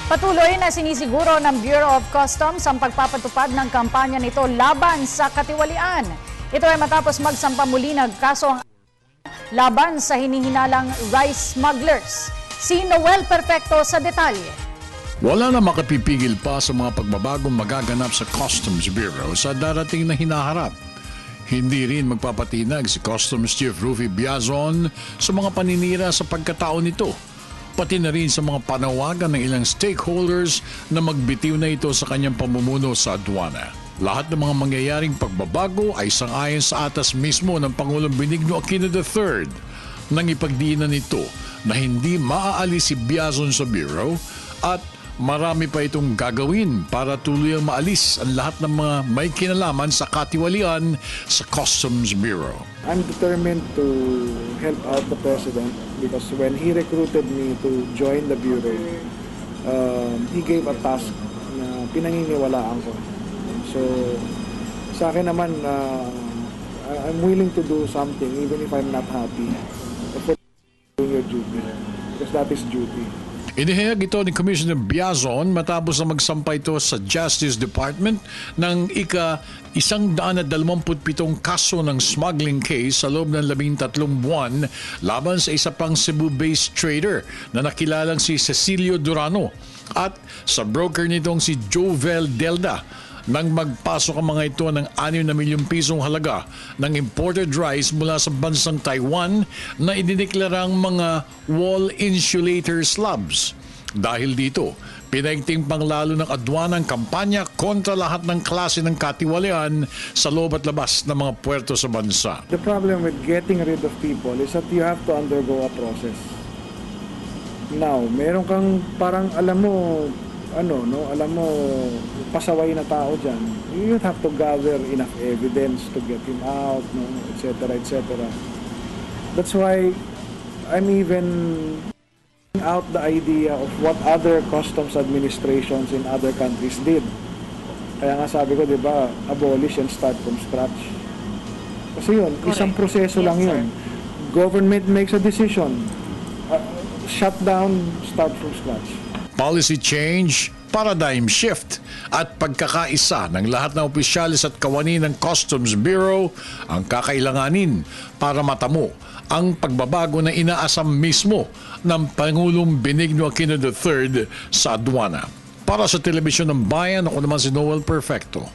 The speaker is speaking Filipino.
Patuloy na sinisiguro ng Bureau of Customs ang pagpapatupad ng kampanya nito laban sa katiwalian. Ito ay matapos magsampa muli ng kaso ang laban sa hinihinalang rice smugglers. Si Noel Perfecto sa detalye. Wala na makapipigil pa sa mga pagbabagong magaganap sa Customs Bureau sa darating na hinaharap. Hindi rin magpapatinag si Customs Chief Rufy Biazon sa mga paninira sa pagkatao nito, pati na rin sa mga panawagan ng ilang stakeholders na magbitiw na ito sa kanyang pamumuno sa aduana. Lahat ng mga mangyayaring pagbabago ay sangayon sa atas mismo ng Pangulong Benigno Aquino III nang ipagdiinan nito na hindi maaalis si Biazon sa Bureau at marami pa itong gagawin para tuluyang maalis ang lahat ng mga may kinalaman sa katiwalian sa Customs Bureau. I'm determined to help out the President because when he recruited me to join the Bureau, he gave a task na pinaniniwalaan ko. So, sa akin naman, I'm willing to do something even if I'm not happy. For doing your duty, because that is duty. Inihayag ito ni Commissioner Biazon matapos na magsampa ito sa Justice Department ng ika-127 kaso ng smuggling case sa loob ng 13 buwan laban sa isa pang Cebu-based trader na nakilalang si Cecilio Durano at sa broker nitong si Jovel Delda nang magpasok ang mga ito ng 6 na milyong pisong halaga ng imported rice mula sa bansang Taiwan na idineklarang mga wall insulator slabs. Dahil dito, pinaigting panglalo ng aduana ang kampanya kontra lahat ng klase ng katiwalian sa loob at labas ng mga puerto sa bansa. The problem with getting rid of people is that you have to undergo a process. Now, meron kang parang alam mo, pasaway na tao dyan. You have to gather enough evidence to get him out, etc., etc. That's why I'm even out the idea of what other customs administrations in other countries did. Kaya nga sabi ko, di ba, abolish and start from scratch. Kasi yun, isang proseso lang yun. Government makes a decision. Shut down, start from scratch. Policy change, paradigm shift at pagkakaisa ng lahat ng opisyalis at kawani ng Customs Bureau ang kakailanganin para matamo ang pagbabago na inaasam mismo ng Pangulong Benigno Aquino III sa aduana. Para sa Telebisyon ng Bayan, ako naman si Noel Perfecto.